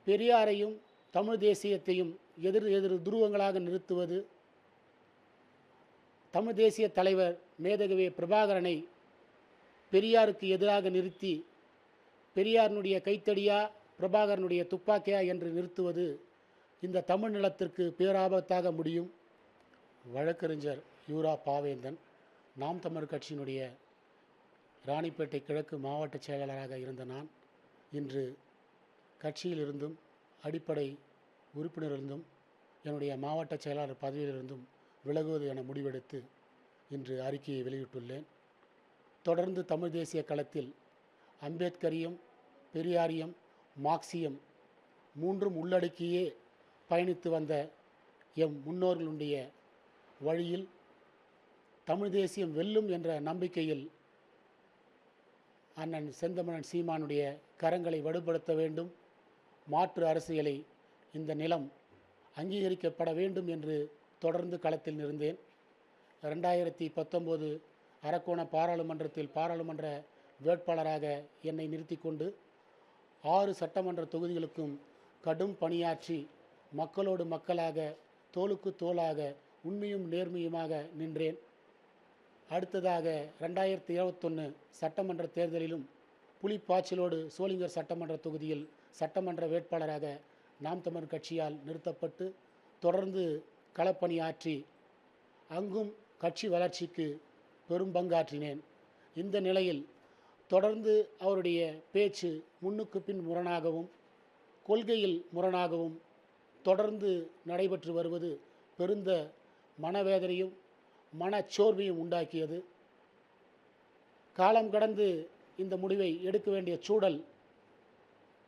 பெரியாரையும் தமிழ் தேசியத்தையும் எதிர் எதிர் துருவங்களாக நிறுத்துவது, தமிழ் தேசிய தலைவர் மேதகவே பிரபாகரனை பெரியாருக்கு எதிராக நிறுத்தி பெரியாரினுடைய கைத்தடியா பிரபாகரனுடைய துப்பாக்கியா என்று நிறுத்துவது இந்த தமிழ் நிலத்திற்கு பேராபத்தாக முடியும். வழக்கறிஞர் யூரா பாவேந்தன், நாம் தமிழர் கட்சியினுடைய ராணிப்பேட்டை கிழக்கு மாவட்ட செயலாளராக இருந்த நான் இன்று கட்சியிலிருந்தும் அடிப்படை உறுப்பினரிலிருந்தும் என்னுடைய மாவட்ட செயலாளர் பதவியிலிருந்தும் விலகுவது என முடிவெடுத்து இன்று அறிக்கையை வெளியிட்டுள்ளேன். தொடர்ந்து தமிழ் தேசிய களத்தில் அம்பேத்கரியம், பெரியாரியம், மார்க்சியம் மூன்றும் உள்ளடக்கியே பயணித்து வந்த எம் முன்னோர்களுடைய வழியில் தமிழ் தேசியம் வெல்லும் என்ற நம்பிக்கையில் அண்ணன் செந்தமிழன் சீமானுடைய கரங்களை வலுப்படுத்த வேண்டும், மாற்று அரசியலை இந்த நிலம் அங்கீகரிக்கப்பட வேண்டும் என்று தொடர்ந்து களத்தில் இருந்தேன். 2019 அரக்கோண பாராளுமன்றத்தில் பாராளுமன்ற வேட்பாளராக என்னை நிறுத்தி கொண்டு 6 சட்டமன்ற தொகுதிகளுக்கும் கடும் பணியாற்றி மக்களோடு மக்களாக தோளுக்கு தோளாக உண்மையும் நேர்மையுமாக நின்றேன். அடுத்ததாக 2021 சட்டமன்ற தேர்தலிலும் புலிப்பாய்ச்சலோடு சோளிங்கர் சட்டமன்ற தொகுதியில் சட்டமன்ற வேட்பாளராக நாம் தமிழர் கட்சியால் நிறுத்தப்பட்டு தொடர்ந்து களப்பணியாற்றி அங்கும் கட்சி வளர்ச்சிக்கு பெரும் பங்காற்றினேன். இந்த நிலையில் தொடர்ந்து அவருடைய பேச்சு முன்னுக்கு பின் முரணாகவும் கொள்கையில் முரணாகவும் தொடர்ந்து நடைபெற்று வருவது பெருந்த மனவேதனையும் மனச்சோர்வையும் உண்டாக்கியது. காலம் கடந்து இந்த முடிவை எடுக்க வேண்டிய சூழல்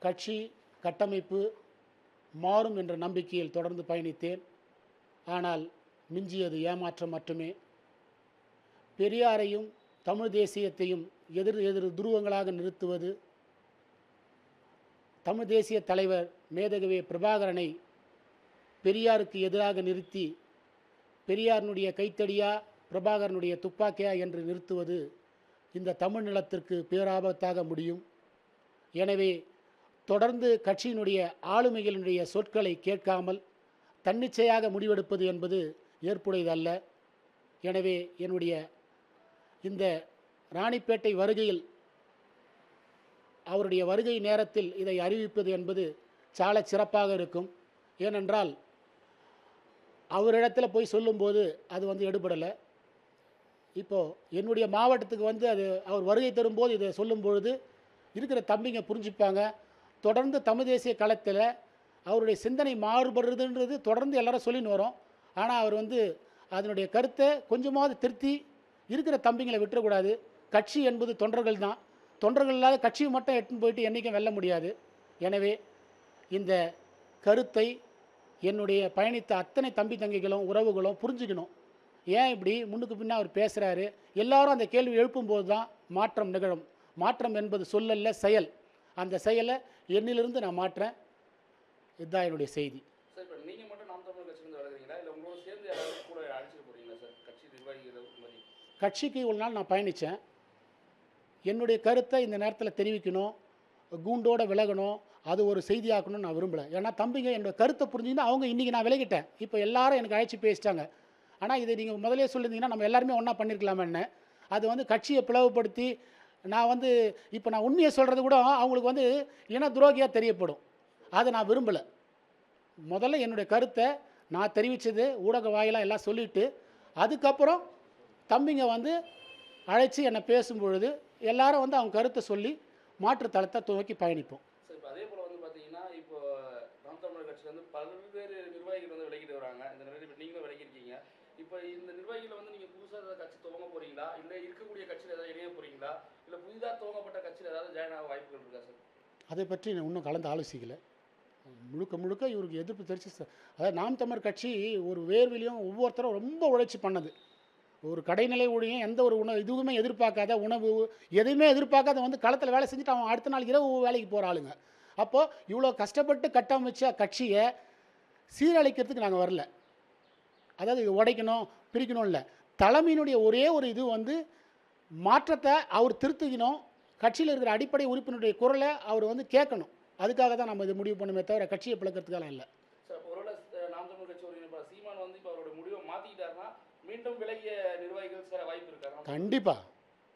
கட்சி கட்டமைப்பு மாறும் என்ற நம்பிக்கையில் தொடர்ந்து பயணித்தேன். ஆனால் மிஞ்சியது ஏமாற்றம் மட்டுமே. பெரியாரையும் தமிழ் தேசியத்தையும் எதிர் எதிர் துருவங்களாக நிறுத்துவது, தமிழ் தேசிய தலைவர் மேதகவே பிரபாகரனை பெரியாருக்கு எதிராக நிறுத்தி பெரியாரினுடைய கைத்தடியா பிரபாகரனுடைய துப்பாக்கியா என்று நிறுத்துவது இந்த தமிழ் நிலத்திற்கு பேராபத்தாக முடியும். எனவே தொடர்ந்து கட்சியினுடைய ஆளுமைகளினுடைய சொற்களை கேட்காமல் தன்னிச்சையாக முடிவெடுப்பது என்பது ஏற்புடையதல்ல. எனவே என்னுடைய இந்த ராணிப்பேட்டை வருகையில் அவருடைய வருகை நேரத்தில் இதை அறிவிப்பது என்பது சால சிறப்பாக இருக்கும். ஏனென்றால் அவரிடத்தில் போய் சொல்லும்போது அது எடுபடலை. இப்போது என்னுடைய மாவட்டத்துக்கு அது அவர் வருகை தரும்போது இதை சொல்லும் பொழுது இருக்கிற தம்பிங்க புரிஞ்சுப்பாங்க. தொடர்ந்து தமிழ் தேசிய களத்தில் அவருடைய சிந்தனை மாறுபடுறதுன்றது தொடர்ந்து எல்லாரும் சொல்லின்னு வரோம். ஆனால் அவர் அதனுடைய கருத்தை கொஞ்சமாவது திருத்தி இருக்கிற தம்பிங்களை விட்டுறக்கூடாது. கட்சி என்பது தொண்டர்கள் தான். தொண்டர்கள் இல்லாத கட்சியை மட்டும் எட்டுன்னு போயிட்டு என்றைக்கும் வெல்ல முடியாது. எனவே இந்த கருத்தை என்னுடைய பயணித்த அத்தனை தம்பி தங்கைகளும் உறவுகளும் புரிஞ்சுக்கணும். ஏன் இப்படி முன்னுக்கு பின்னா அவர் பேசுகிறாரு, எல்லாரும் அந்த கேள்வி எழுப்பும்போது தான் மாற்றம் நிகழும். மாற்றம் என்பது சொல்லல்ல, செயல். அந்த செயலை என்னிலிருந்து நான் மாற்றேன். இதுதான் என்னுடைய செய்தி. சார், இப்போ நீங்கள் மட்டும் நாம் தமிழர் கட்சியிலிருந்து வளர்க்குறீங்களா, இல்லை உங்களோட சேர்ந்து யாராவது கூட அழைச்சிட்டு போகிறீங்களா சார், கட்சி நிர்வாகிகள் மாதிரி? கட்சிக்கு இவ்வளோ நாள் நான் பயணித்தேன். என்னுடைய கருத்தை இந்த நேரத்தில் தெரிவிக்கணும், கூண்டோடு விலகணும், அது ஒரு செய்தியாக்கணும்னு நான் விரும்பலை. ஏன்னா தம்பிங்க என்னோட கருத்தை புரிஞ்சுங்கன்னா அவங்க இன்றைக்கி நான் விலகிட்டேன். இப்போ எல்லாரும் எனக்கு அழைச்சி பேசிட்டாங்க. ஆனால் இதை நீங்கள் முதலே சொல்லியிருந்தீங்கன்னா நம்ம எல்லாருமே ஒன்றா பண்ணியிருக்கலாமேன்னு. அது கட்சியை பிளவுபடுத்தி நான் இப்போ நான் உண்மையை சொல்கிறது கூட அவங்களுக்கு இன துரோகியாக தெரியப்படும். அதை நான் விரும்பலை. முதல்ல என்னுடைய கருத்தை நான் தெரிவித்தது ஊடக வாயிலாக எல்லாம் சொல்லிவிட்டு அதுக்கப்புறம் தம்பிங்க அழைச்சி என்னை பேசும்பொழுது எல்லாரும் அவங்க கருத்தை சொல்லி மாற்றுத்தளத்தை துவக்கி பயணிப்போம். சார், இப்போ அதே போல் பார்த்தீங்கன்னா இப்போ நாம் தமிழர் கட்சியில் பல்வேறு நிர்வாகிகள் விலகிட்டு வராங்க. இந்த நிலையில் நீங்களும் விலகிருக்கீங்க. இப்போ இந்த நிர்வாகிகளை நீங்கள் புதுசாக ஏதாவது கட்சி துவங்க போகிறீங்களா, இல்லை இருக்கக்கூடிய கட்சியில் ஏதாவது இணைய போகிறீங்களா, இல்லை புதிதாக துவங்கப்பட்ட கட்சியில் ஏதாவது ஜாயின் ஆக வாய்ப்புகள் இருக்கா சார்? அதை பற்றி நான் இன்னும் கலந்து ஆலோசிக்கலை. முழுக்க இவருக்கு எதிர்ப்பு தெரிச்சு அதாவது நாம் தமிழர் கட்சி ஒரு வேர்விலையும் ஒவ்வொருத்தரும் ரொம்ப உழைச்சி பண்ணது. ஒரு கடைநிலை ஊழியம் எந்த ஒரு இதுவுமே எதிர்பார்க்காத உணவு எதுவுமே எதிர்பார்க்காத களத்தில் வேலை செஞ்சுட்டு அவன் அடுத்த நாள் இரவு வேலைக்கு போகிற ஆளுங்க. அப்போது இவ்வளோ கஷ்டப்பட்டு கட்டமைச்ச கட்சியை சீரழிக்கிறதுக்கு நாங்கள் வரல. அதாவது இது உடைக்கணும் பிரிக்கணும் இல்லை. தலைமையினுடைய ஒரே ஒரு இது மாற்றத்தை அவர் திருத்திக்கணும். கட்சியில் இருக்கிற அடிப்படை உறுப்பினருடைய குரலை அவர் கேட்கணும். அதுக்காக தான் நம்ம இது முடிவு பண்ணுமே தவிர கட்சியை பிளக்கிறதுக்காக இல்லை. சார் ஒருவேளை நாம் தமிழர் கட்சி ஒருங்கிணைப்பாளர் சீமான் வந்து இப்போ அவரோட முடிவை மாற்றிக்கிட்டாருன்னா மீண்டும் விலகிய நிர்வாகிகள் சேர வாய்ப்பு இருக்காரு? கண்டிப்பாக.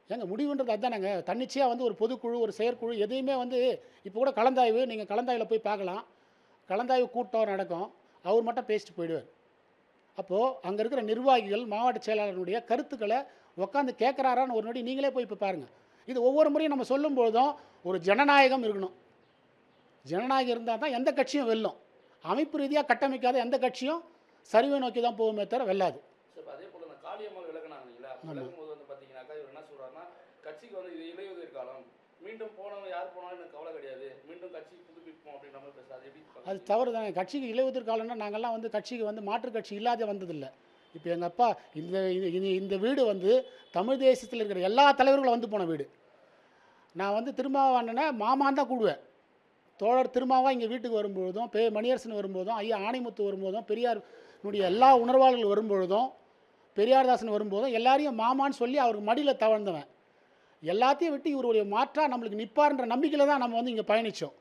ஏங்க முடிவுன்றது அதுதானேங்க. தன்னிச்சையாக வந்து ஒரு பொதுக்குழு, ஒரு செயற்குழு எதையுமே வந்து இப்போ கூட கலந்தாய்வு, நீங்கள் கலந்தாய்வில் போய் பார்க்கலாம். கலந்தாய்வு கூட்டம் நடக்கும். அவர் மட்டும் பேசிட்டு போயிடுவார். அப்போது அங்கே இருக்கிற நிர்வாகிகள், மாவட்ட செயலாளருடைய கருத்துக்களை உட்காந்து கேட்குறாரான்னு ஒரு நொடி நீங்களே போய் இப்போ பாருங்கள். இது ஒவ்வொரு முறையும் நம்ம சொல்லும்பொழுதும் ஒரு ஜனநாயகம் இருக்கணும். ஜனநாயகம் இருந்தால் தான் எந்த கட்சியும் வெல்லும். அமைப்பு ரீதியாக கட்டமைக்காத எந்த கட்சியும் சரிவை நோக்கி தான் போகுமே தவிர வெல்லாது. சார் அதே போல் இந்த காளியம்மாள் விலகினாங்க இல்லைங்களா? விலகும்போது வந்து பார்த்தீங்கன்னாக்கா இவர் என்ன சொல்கிறாருன்னா, கட்சிக்கு வந்து இது இலையுதிர் காலம், மீண்டும் போனவங்க யார் போனாலும் எனக்கு கவலை கிடையாது, மீண்டும் கட்சி புதுப்பிப்போம் அப்படின்ற மாதிரி பேசுகிறார். அது எப்படி? அது தவறு தானே. கட்சிக்கு இலையுதிர் காலம்னா நாங்கள்லாம் வந்து கட்சிக்கு வந்து மாற்று கட்சி இல்லாத வந்ததில்லை. இப்போ எங்கள் அப்பா இந்த வீடு வந்து தமிழ் தேசத்தில் இருக்கிற எல்லா தலைவர்களும் வந்து போன வீடு. நான் வந்து திருமாவண்ணனை மாமான் தான் கூடுவேன். தோழர் திருமாவா இங்கே வீட்டுக்கு வரும்பொழுதும், மணியரசன் வரும்போதும், ஐயா ஆணைமுத்து வரும்போதும், பெரியாருடைய எல்லா உணர்வாளர்கள் வரும்பொழுதும், பெரியார்தாசன் வரும்போதும் எல்லாரையும் மாமான்னு சொல்லி அவருக்கு மடியில் தவழ்ந்தவன். எல்லாத்தையும் விட்டு இவருடைய மாற்றா நம்மளுக்கு நிற்பார்ன்ற நம்பிக்கையில் தான் நம்ம வந்து இங்கே பயணித்தோம்.